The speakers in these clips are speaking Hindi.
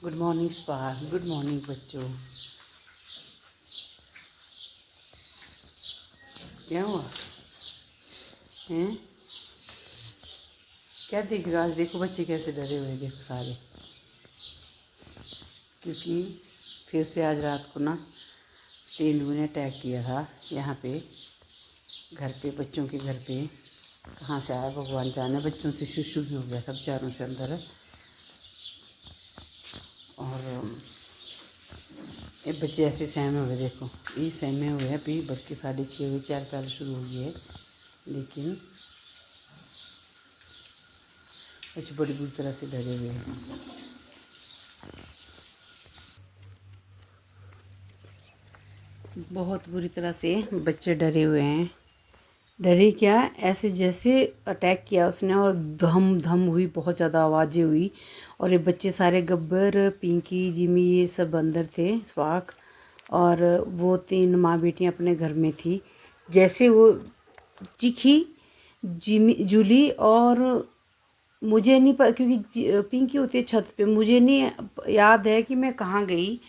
Good morning spar, good morning बच्चों। क्या हुआ हैं? क्या देख रहे हो? आज देखो बच्चे कैसे डरे हुए हैं, देखो सारे। क्योंकि फिर से आज रात को ना तेंदुए ने अटैक किया था यहाँ पे, घर पे, बच्चों के घर पे। कहाँ से आया भगवान जाने। बच्चों से शुशु भी हो गया था बेचारों से अंदर। और ये बच्चे ऐसे सहमे हुए, देखो ये सहमे हुए हैं अभी, बल्कि 6:30 बजे 4 पहले शुरू हो गई है, लेकिन बच्चे बड़ी बुरी तरह से डरे हुए हैं। बहुत बुरी तरह से बच्चे डरे हुए हैं। डरे क्या, ऐसे जैसे अटैक किया उसने और धम धम हुई, बहुत ज़्यादा आवाज़ें हुई। और ये बच्चे सारे, गब्बर, पिंकी, जिमी, ये सब अंदर थे, स्वाक। और वो 3 माँ बेटियाँ अपने घर में थी। जैसे वो चीखी, जिमी, जूली, और मुझे नहीं पता क्योंकि पिंकी होती है छत पे, मुझे नहीं याद है कि मैं कहाँ गई।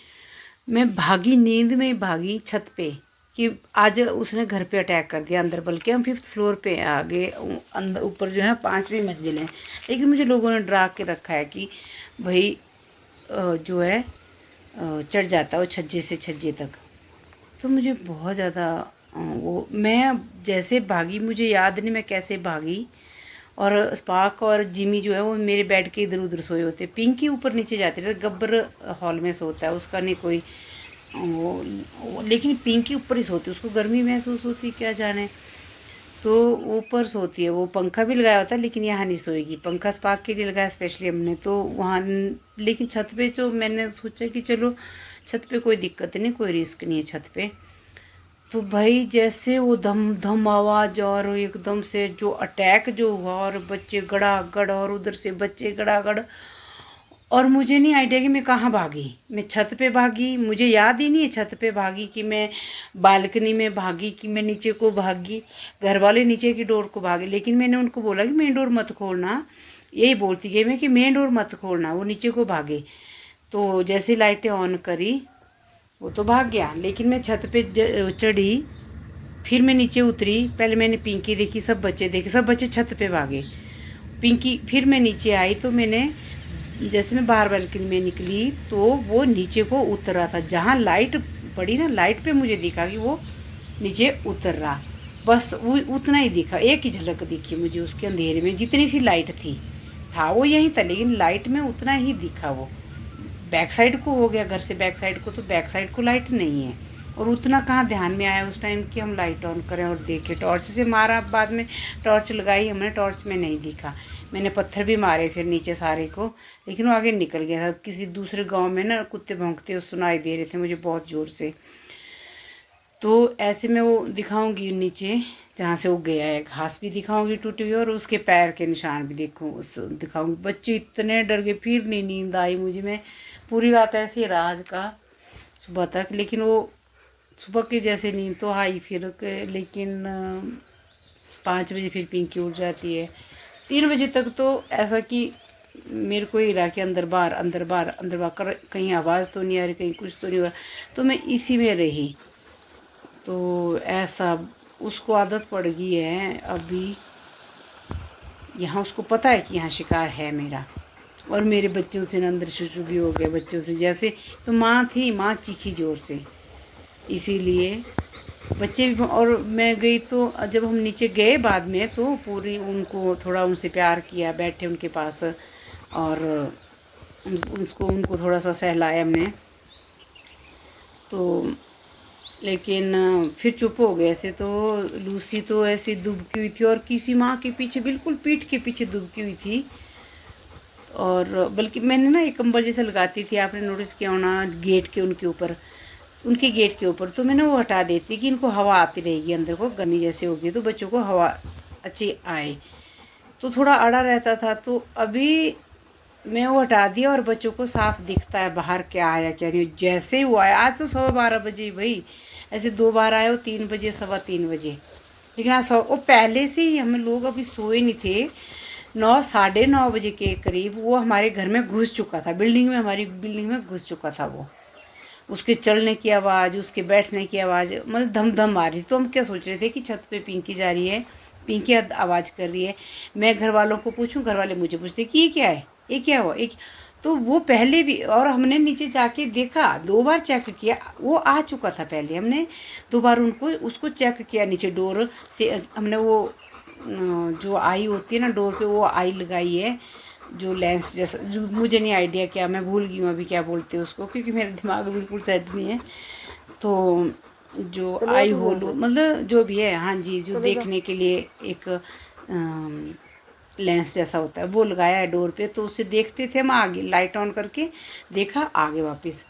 मैं भागी, नींद में ही भागी छत पे, कि आज उसने घर पे अटैक कर दिया अंदर। बल्कि हम 5th फ्लोर पे आ गए, अंदर ऊपर जो है 5वीं मंजिल है। लेकिन मुझे लोगों ने डरा के रखा है कि भाई जो है चढ़ जाता है वो छज्जे से छज्जे तक। तो मुझे बहुत ज़्यादा वो, मैं जैसे भागी, मुझे याद नहीं मैं कैसे भागी। और स्पार्क और जिमी जो है वो मेरे बेड के इधर उधर सोए होते। पिंकी ऊपर नीचे जाती रहती, गब्बर हॉल में सोता है, उसका नहीं कोई लेकिन पिंकी ऊपर ही सोती है, उसको गर्मी महसूस होती क्या जाने, तो ऊपर सोती है। वो पंखा भी लगाया होता है, लेकिन यहाँ नहीं सोएगी। पंखा स्पार्क के लिए लगाया स्पेशली हमने, तो वहाँ। लेकिन छत पे जो मैंने सोचा कि चलो छत पे कोई दिक्कत नहीं, कोई रिस्क नहीं है छत पे। तो भाई जैसे वो धम धम आवाज़ और एकदम से जो अटैक जो हुआ, और बच्चे गड़ागड़, और उधर से बच्चे गड़ागड़। और मुझे नहीं आइडिया कि मैं कहाँ भागी। मैं छत पे भागी, मुझे याद ही नहीं है छत पे भागी कि मैं बालकनी में भागी कि मैं नीचे को भागी। घर वाले नीचे की डोर को भागे, लेकिन मैंने उनको बोला कि मेन डोर मत खोलना, यही बोलती गई मैं कि मेन डोर मत खोलना। वो नीचे को भागे, तो जैसे लाइटें ऑन करी वो तो भाग गया। लेकिन मैं छत पे चढ़ी, फिर मैं नीचे उतरी। पहले मैंने पिंकी देखी, सब बच्चे देखे, सब बच्चे छत पे भागे। पिंकी, फिर मैं नीचे आई तो मैंने, जैसे मैं बाहर बालकनी में निकली तो वो नीचे को उतर रहा था। जहाँ लाइट पड़ी ना, लाइट पे मुझे दिखा कि वो नीचे उतर रहा। बस वो उतना ही दिखा, एक ही झलक दिखी मुझे उसके अंधेरे में। जितनी सी लाइट थी, था वो यहीं था, लेकिन लाइट में उतना ही दिखा वो। बैक साइड को हो गया, घर से बैक साइड को, तो बैक साइड को लाइट नहीं है। और उतना कहाँ ध्यान में आया उस टाइम कि हम लाइट ऑन करें और देखें। टॉर्च से मारा, बाद में टॉर्च लगाई हमने, टॉर्च में नहीं दिखा। मैंने पत्थर भी मारे फिर नीचे सारे को, लेकिन वो आगे निकल गया था। किसी दूसरे गांव में ना कुत्ते भौंकते हुए सुनाई दे रहे थे मुझे बहुत ज़ोर से। तो ऐसे में वो दिखाऊंगी नीचे जहाँ से वो गया है, घास भी दिखाऊंगी टूटी हुई, और उसके पैर के निशान भी देखूँ, उस दिखाऊंगी। बच्चे इतने डर गए, फिर नहीं नींद आई मुझे। मैं पूरी रात ऐसे ही रहा आज का सुबह तक। लेकिन वो सुबह के जैसे नींद तो आई फिर लेकिन 5 बजे फिर पिंकी उठ जाती है। 3 बजे तक तो ऐसा कि मेरे को ही रहा कि अंदर बाहर अंदर बाहर अंदर बाहर कर, कहीं आवाज़ तो नहीं आ रही, कहीं कुछ तो नहीं हो रहा। तो मैं इसी में रही। तो ऐसा उसको आदत पड़ गई है अभी। यहाँ उसको पता है कि यहाँ शिकार है मेरा। और मेरे बच्चों से अंदर शुरू भी हो गए बच्चों से, जैसे तो माँ थी, माँ चीखी ज़ोर से, इसीलिए बच्चे भी। और मैं गई तो जब हम नीचे गए बाद में, तो पूरी उनको थोड़ा उनसे प्यार किया, बैठे उनके पास, और उनको थोड़ा सा सहलाया हमने। तो लेकिन फिर चुप हो गए ऐसे। तो लूसी तो ऐसी दुबकी हुई थी, और किसी माँ के पीछे, बिल्कुल पीठ के पीछे दुबकी हुई थी। और बल्कि मैंने ना एक कंबल जैसे लगाती थी, आपने नोटिस किया होना, गेट के उनके ऊपर, उनके गेट के ऊपर। तो मैंने वो हटा देती कि इनको हवा आती रहेगी अंदर को, गर्मी जैसे होगी तो बच्चों को हवा अच्छी आए। तो थोड़ा अड़ा रहता था। तो अभी मैं वो हटा दिया, और बच्चों को साफ दिखता है बाहर क्या आया क्या नहीं। जैसे ही वो आया, आज तो 12:15 भाई, ऐसे 2 बार आए हो, 3 बजे, 3:15 बजे। लेकिन आज वो पहले से ही, हम लोग अभी सोए नहीं थे, 9 साढ़े 9 बजे के करीब वो हमारे घर में घुस चुका था, बिल्डिंग में, हमारी बिल्डिंग में घुस चुका था वो। उसके चलने की आवाज़, उसके बैठने की आवाज़, मतलब धम धम आ रही। तो हम क्या सोच रहे थे कि छत पे पिंकी जा रही है, पिंकी आवाज़ कर रही है। मैं घर वालों को पूछूं, घर वाले मुझे पूछते कि ये क्या है, ये क्या हुआ, एक। तो वो पहले भी, और हमने नीचे जाके देखा, 2 बार चेक किया, वो आ चुका था पहले। हमने 2 बार उसको चेक किया नीचे डोर से। हमने वो जो आई होती है ना डोर पे, वो आई लगाई है जो लेंस जैसा, जो मुझे नहीं आइडिया क्या, मैं भूल गई हूँ अभी क्या बोलते हैं उसको, क्योंकि मेरा दिमाग बिल्कुल सेट नहीं है। तो जो आई होल मतलब जो भी है, हाँ जी, जो देखने के लिए एक लेंस जैसा होता है वो लगाया है डोर पे। तो उसे देखते थे हम, आगे लाइट ऑन करके देखा, आगे वापस।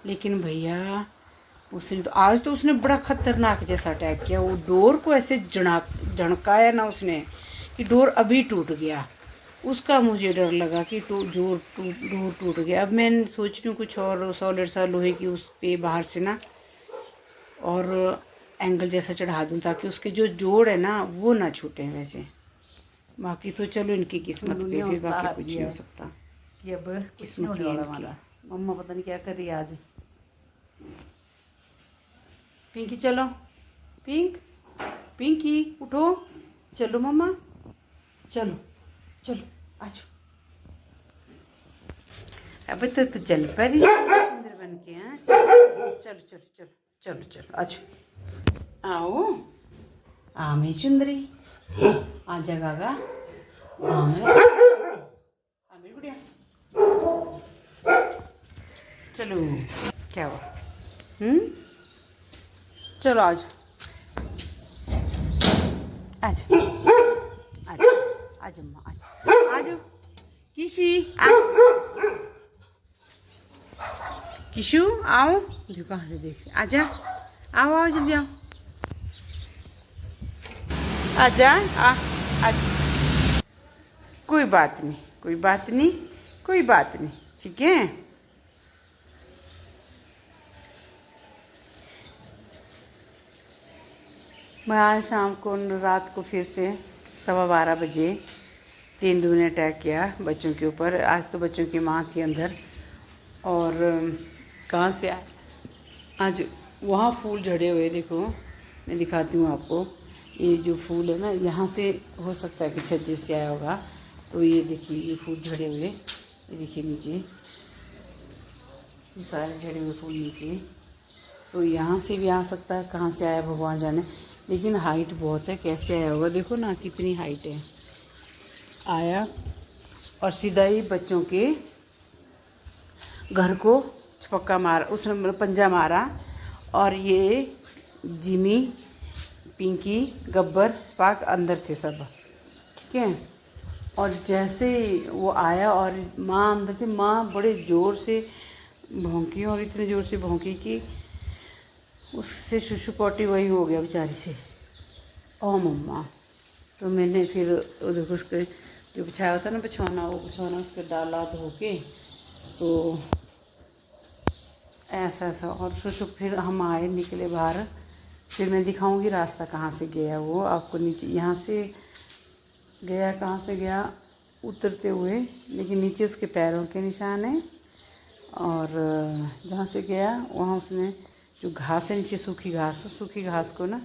लेकिन भैया उसने तो आज तो उसने बड़ा खतरनाक जैसा अटैक किया। वो डोर को ऐसे झणकाया ना उसने कि डोर अभी टूट गया। उसका मुझे डर लगा कि डोर टूट गया। अब मैं सोच रही हूँ कुछ और सॉलिड सा लोहे की उस पे बाहर से ना, और एंगल जैसा चढ़ा दूँ ताकि उसके जो जोड़ है ना वो ना छूटे। वैसे बाकी तो चलो इनकी किस्मत पे भी, बाकी कुछ नहीं हो सकता। कि अब किस्मत ही है इनकी। मम्मा पता नहीं क्या कर रही है आज। पिंकी चलो, पिंकी उठो, चलो मम्मा, चलो चलो आजो। अब तो चल पड़ी सुंदर बन के। हाँ चलो चलो चलो चलो चलो चलो आजो, आओ आ मेरी चुंदरी, आजा गागा, हाँ मेरी गुड़िया, चलो। क्या हुआ? चलो आज आज आज आज अम्मा आज आज किशी किशु आओ, देखो कहाँ से देख, आजा, आओ आओ जल्दी आओ, आजा आज। कोई बात नहीं, कोई बात नहीं, कोई बात नहीं, ठीक है। मैं आज शाम को, रात को फिर से 12:15 बजे तेंदुए ने अटैक किया बच्चों के ऊपर। आज तो बच्चों की माँ थी अंदर, और कहाँ से आए आज, वहाँ फूल झड़े हुए, देखो मैं दिखाती हूँ आपको। ये जो फूल है ना, यहाँ से हो सकता है कि छज्जे से आया होगा। तो ये देखिए, ये फूल झड़े हुए, ये देखिए नीचे, ये सारे झड़े हुए फूल नीचे। तो यहाँ से भी आ सकता है, कहाँ से आया भगवान जाने। लेकिन हाइट बहुत है, कैसे आया होगा, देखो ना कितनी हाइट है। आया और सीधा ही बच्चों के घर को छपक्का मारा, उसने पंजा मारा। और ये जिमी, पिंकी, गब्बर, स्पार्क अंदर थे सब, ठीक है। और जैसे वो आया और माँ अंदर थी, माँ बड़े ज़ोर से भौंकी, और इतने ज़ोर से भौंकी कि उससे शुशु पोटी वही हो गया बेचारी से। ओ मम्मा। तो मैंने फिर देखो उसके जो बिछाया होता ना बिछौना, वो बिछौना उसके डाला धो के, तो ऐसा ऐसा। और फिर हम आए, निकले बाहर। फिर मैं दिखाऊंगी रास्ता कहाँ से गया वो आपको। नीचे यहाँ से गया, कहाँ से गया, उतरते हुए, लेकिन नीचे उसके पैरों के निशान हैं। और जहाँ से गया वहाँ उसने जो घास है नीचे, सूखी घास को ना,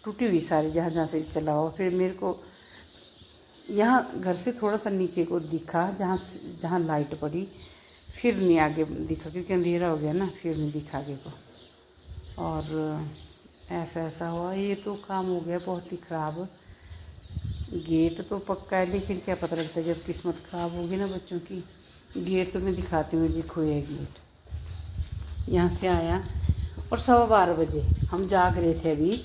टूटी हुई सारी, जहाँ जहाँ से चला हुआ। फिर मेरे को यहाँ घर से थोड़ा सा नीचे को दिखा, जहाँ लाइट पड़ी। फिर नहीं आगे दिखा क्योंकि अंधेरा हो गया ना, फिर नहीं दिखा आगे को। और ऐसा ऐसा हुआ। ये तो काम हो गया बहुत ही ख़राब। गेट तो पक्का है, लेकिन क्या पता लगता है जब किस्मत ख़राब होगी ना बच्चों की। गेट तो मैं दिखाती हूँ, देखो ये गेट यहाँ से आया। और 12:15 बजे हम जाग रहे थे अभी,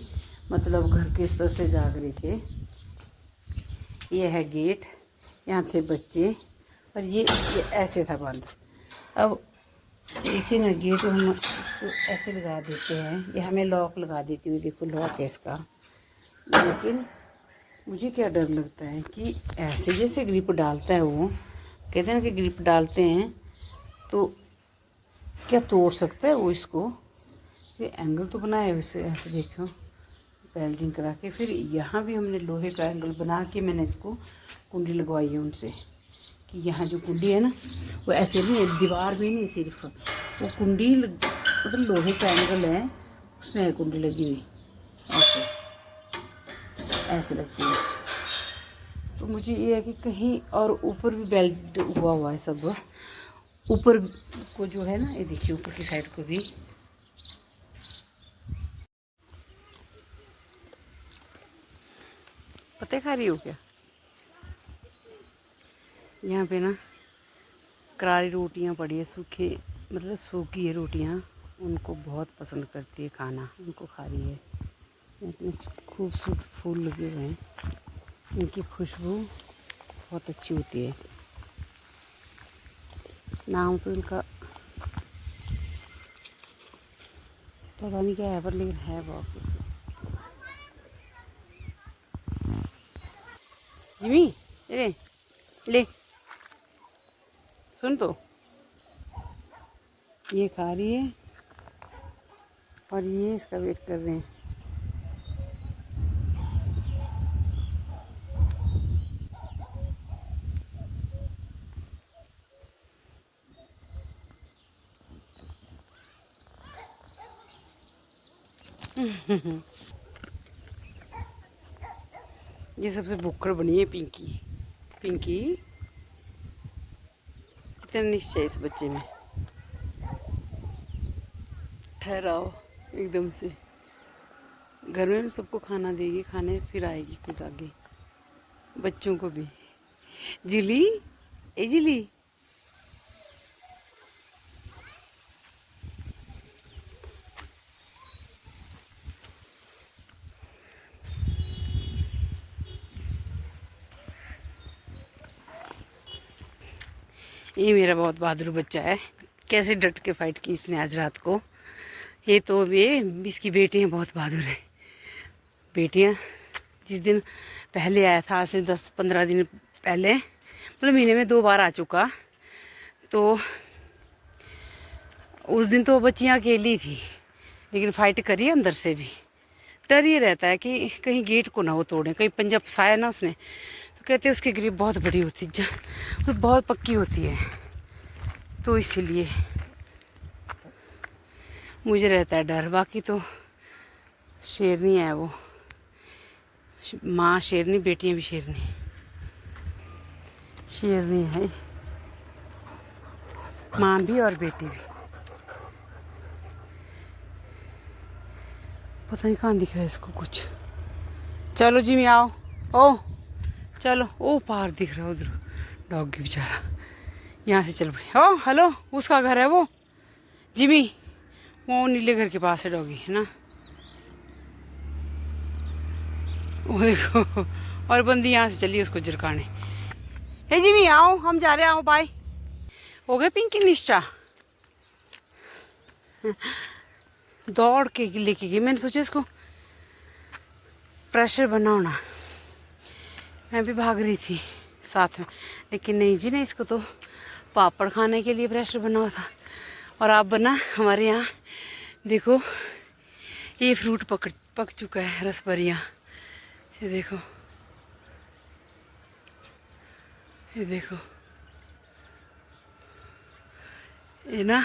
मतलब घर के स्तर से जाग रहे थे। ये है गेट, यहाँ थे बच्चे, और ये ऐसे था बंद। अब देखिए ना, गेट हम इसको ऐसे लगा देते हैं, ये हमें लॉक लगा देती हुई, देखो लॉक है इसका। लेकिन मुझे क्या डर लगता है कि ऐसे जैसे ग्रिप डालता है वो, कहते हैं ना कि ग्रिप डालते हैं तो क्या तोड़ सकता है वो इसको। ये एंगल तो बनाया है वैसे, ऐसे देखो वेल्डिंग करा के फिर यहाँ भी हमने लोहे का एंगल बना के मैंने इसको कुंडी लगवाई है उनसे कि यहाँ जो कुंडी है ना वो ऐसे नहीं है, दीवार भी नहीं, सिर्फ वो कुंडी मतलब लोहे का एंगल है, उसमें कुंडी लगी हुई ऐसे ऐसे लगती है। तो मुझे ये है कि कहीं और ऊपर भी बेल्ट हुआ है सब ऊपर को जो है ना, ये देखिए ऊपर की साइड को भी। पत्ते खा रही हो क्या? यहाँ पे ना करारी रोटियाँ पड़ी है, सूखे मतलब सूखी है रोटियाँ, उनको बहुत पसंद करती है खाना, उनको खा रही है। इतने खूबसूरत फूल लगे हुए हैं, इनकी खुशबू बहुत अच्छी होती है। नाम तो इनका पता नहीं क्या है पर लेकिन है बहुत खूबसूरत। जिमी ले सुन, तो ये खा रही है और ये इसका वेट कर रहे हैं। ये सबसे भुक्कड़ बनी है पिंकी। पिंकी कितना निश्चय इस बच्चे में, ठहराओ एकदम से। घर में सबको खाना देगी, खाने फिर आएगी खुद आगे, बच्चों को भी। जिली ए जिली, ये मेरा बहुत बहादुर बच्चा है। कैसे डट के फाइट की इसने आज रात को। ये तो ये इसकी बेटियाँ बहुत बहादुर है। बेटियाँ जिस दिन पहले आया था, आज से 10-15 दिन पहले, मतलब महीने में 2 बार आ चुका, तो उस दिन तो बच्चियाँ अकेली थी, लेकिन फाइट करी अंदर से भी। डर ये रहता है कि कहीं गेट को ना वो तोड़े, कहीं पंजा फंसाया ना उसने, तो कहते हैं उसकी ग्रिप बहुत बड़ी होती है, तो बहुत पक्की होती है, तो इसीलिए मुझे रहता है डर। बाकी तो शेरनी है वो, माँ शेरनी, बेटियाँ भी शेरनी। शेरनी है माँ भी और बेटी भी। पता नहीं कहाँ दिख रहा है इसको कुछ। चलो जी मैं आओ, ओ चलो, ओ पार दिख रहा है उधर डॉगी बेचारा, यहाँ से चल पड़े। ओ हेलो, उसका घर है वो जिमी, वो नीले घर के पास है डॉगी, है ना वो देखो। और बंदी यहाँ से चली उसको झरकाने। हे जिमी आओ, हम जा रहे, आओ बाय। हो गए पिंकी निश्चा, दौड़ के लेके गई। मैंने सोचा इसको प्रेशर बना होना, मैं भी भाग रही थी साथ में, लेकिन नहीं जी नहीं, इसको तो पापड़ खाने के लिए प्रेशर बना हुआ था। और आप बना हमारे यहाँ देखो, ये फ्रूट पक चुका है, रसभरियाँ, ये देखो, ये देखो, ये ना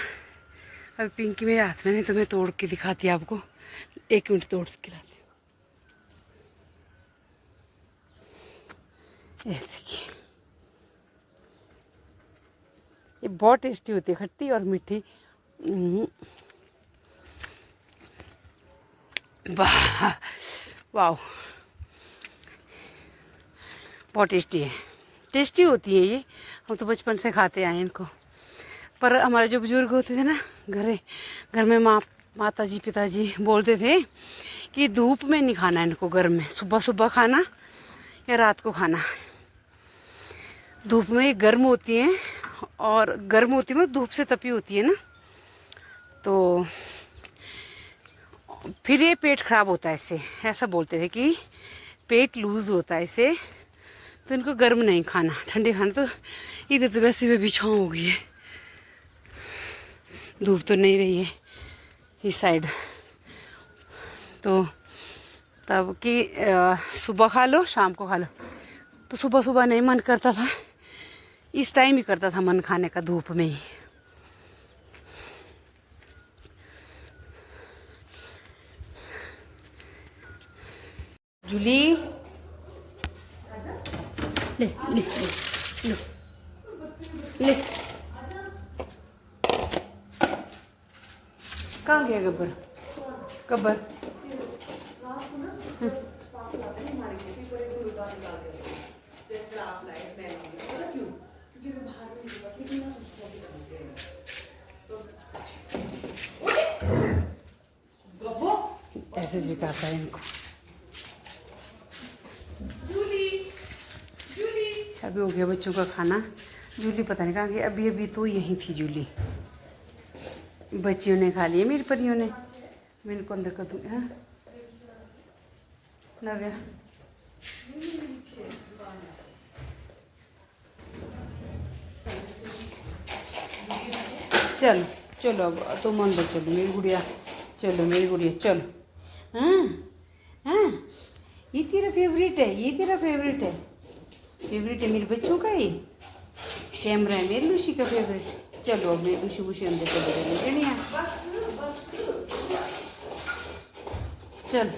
अब पिंकी मेरे हाथ में नहीं, तो मैं तोड़ के दिखाती आपको। 1 मिनट तोड़ के लाती हूँ। ये देखिए, ये बहुत टेस्टी होती है, खट्टी और मीठी। वाह वाह, बहुत टेस्टी है, टेस्टी होती है ये। हम तो बचपन से खाते आए इनको। पर हमारे जो बुजुर्ग होते थे ना, घर में माता जी पिताजी बोलते थे कि धूप में नहीं खाना इनको, गर्म में सुबह सुबह खाना या रात को खाना। धूप में गर्म होती हैं, और गर्म होती है, धूप से तपी होती है ना, तो फिर ये पेट खराब होता है इससे। ऐसा बोलते थे कि पेट लूज़ होता है इससे, तो इनको गर्म नहीं खाना, ठंडे खाना। तो इधर तो वैसे भी छाँव हो गई है, धूप तो नहीं रही है इस साइड, तो तब कि सुबह खा लो शाम को खा लो। तो सुबह सुबह नहीं मन करता था, इस टाइम ही करता था मन खाने का, धूप में ही। जूली ले ले ले ले ले, कहाँ गया गब्बर? गब्बर ऐसे सिखाता है इनको। अभी हो गया बच्चों का खाना। जूली पता नहीं कहाँ गई, अभी अभी तो यहीं थी जूली। बच्चियों ने खा लिए, मेरी परियों ने। मैं इनको अंदर कर दूँगी। हाँ नव्या, चलो चलो अब तुम अंदर चलो मेरी गुड़िया, चलो मेरी गुड़िया चलो। हाँ हाँ, ये तेरा फेवरेट है, ये तेरा फेवरेट है, फेवरेट है मेरे बच्चों का। ये कैमरा है मेरी लूसी का फेवरेट। चलो अब मेरी लूसी वूसी अंदर चले गए जनिया। चल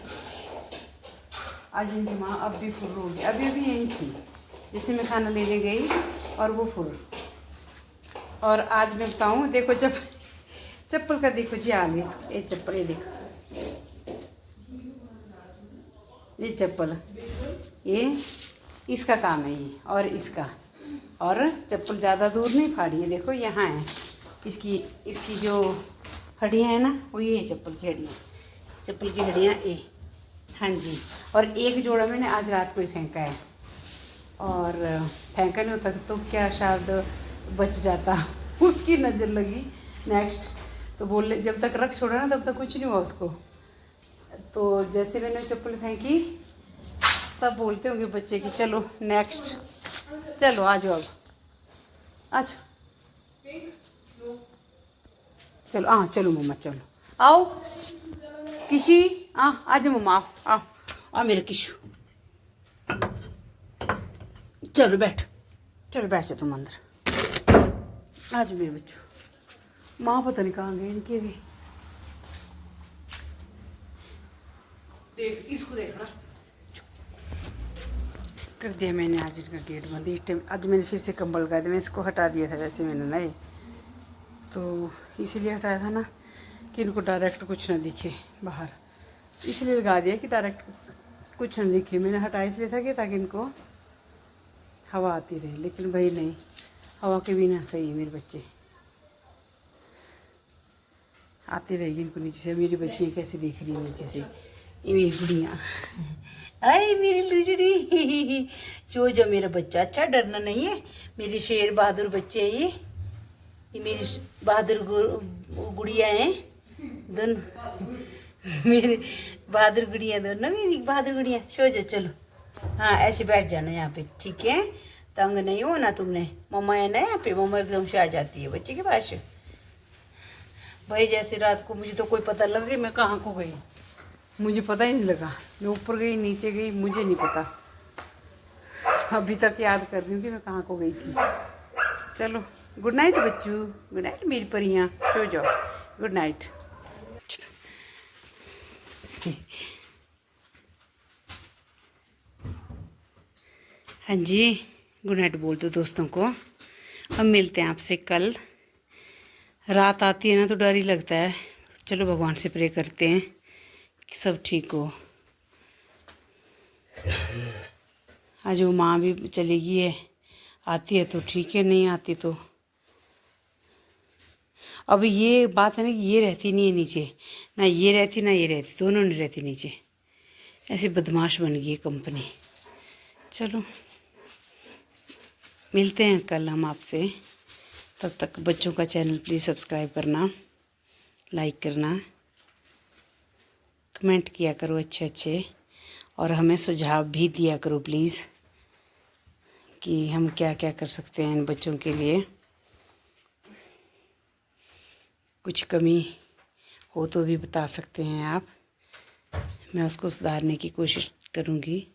आज इनकी माँ अब भी फुल होगी, अभी अभी यहीं थी जैसे मैं खाना लेने गई और वो फुल। और आज मैं बताऊँ, देखो चप्पल का देखो जी हाल है। ये चप्पल, ये देखो ये चप्पल, ये इसका काम है ये, और इसका। और चप्पल ज़्यादा दूर नहीं फाड़ी है, देखो यहाँ है इसकी इसकी जो हड्डियाँ हैं ना, वो ये है चप्पल की हड्डियाँ, चप्पल की हड्डियाँ ये। हाँ जी, और एक जोड़ा मैंने आज रात को ही फेंका है, और फेंका नहीं होता तो क्या शायद बच जाता। उसकी नज़र लगी नेक्स्ट, तो बोले जब तक रख छोड़ा ना तब तक कुछ नहीं हुआ उसको। तो जैसे मैंने चप्पल फेंकी तब बोलते होंगे बच्चे कि चलो नेक्स्ट, चलो आ जाओ, अब आ जाओ, चलो हाँ चलो मम्मा चलो आओ किशी, आ जाओ मम्मा, आओ आओ मेरे किशु, चलो बैठ, चलो बैठ जाओ तुम अंदर, आ जाओ मेरे बच्चों। माँ पता नहीं कहाँ गए इनके भी। देख इसको देखना, कर दिया मैंने आज इनका गेट बंद। इस टाइम आज मैंने फिर से कंबल लगा दिया, मैं इसको हटा दिया था वैसे मैंने ना, ये तो इसीलिए हटाया था ना कि इनको डायरेक्ट कुछ ना दिखे बाहर, इसलिए लगा दिया कि डायरेक्ट कुछ ना दिखे। मैंने हटाया इसलिए था कि ताकि इनको हवा आती रहे, लेकिन भाई नहीं, हवा के बिना सही है मेरे बच्चे, आती रहेगी इनको नीचे से। मेरी बच्ची कैसे दिख रही है नीचे से, ये मेरी गुड़िया, अरे मेरी लुजड़ी, जो जो मेरा बच्चा, अच्छा डरना नहीं है, मेरे शेर बहादुर बच्चे हैं ये मेरी बहादुर गुड़िया हैं दोनों, मेरी बहादुर गुड़िया दोनों, मेरी बहादुर गुड़िया। सो जाओ चलो, हाँ ऐसे बैठ जाना यहाँ पे, ठीक है, तंग नहीं हो ना तुमने, मम्मा है ना यहाँ पे, मम्मा एकदम से आ जाती है बच्चे के पास। भाई जैसे रात को मुझे तो कोई पता लग गई मैं कहाँ को गई, मुझे पता ही नहीं लगा, मैं ऊपर गई नीचे गई मुझे नहीं पता, अभी तक याद कर रही हूँ कि मैं कहाँ को गई थी। चलो गुड नाइट बच्चू, गुड नाइट मेरी परियाँ, सो जाओ, गुड नाइट। हाँ जी गुड नाइट बोल दो दोस्तों को। हम मिलते हैं आपसे कल। रात आती है ना तो डर ही लगता है, चलो भगवान से प्रे करते हैं कि सब ठीक हो। आज वो माँ भी चली गई है, आती है तो ठीक है, नहीं आती तो। अब ये बात है ना कि ये रहती नहीं है नीचे, ना ये रहती ना ये रहती, दोनों नहीं रहती नीचे, ऐसी बदमाश बन गई है कंपनी। चलो मिलते हैं कल हम आपसे, तब तक बच्चों का चैनल प्लीज़ सब्सक्राइब करना, लाइक करना, कमेंट किया करो अच्छे अच्छे, और हमें सुझाव भी दिया करो प्लीज़ कि हम क्या क्या कर सकते हैं इन बच्चों के लिए। कुछ कमी हो तो भी बता सकते हैं आप। मैं उसको सुधारने की कोशिश करूँगी।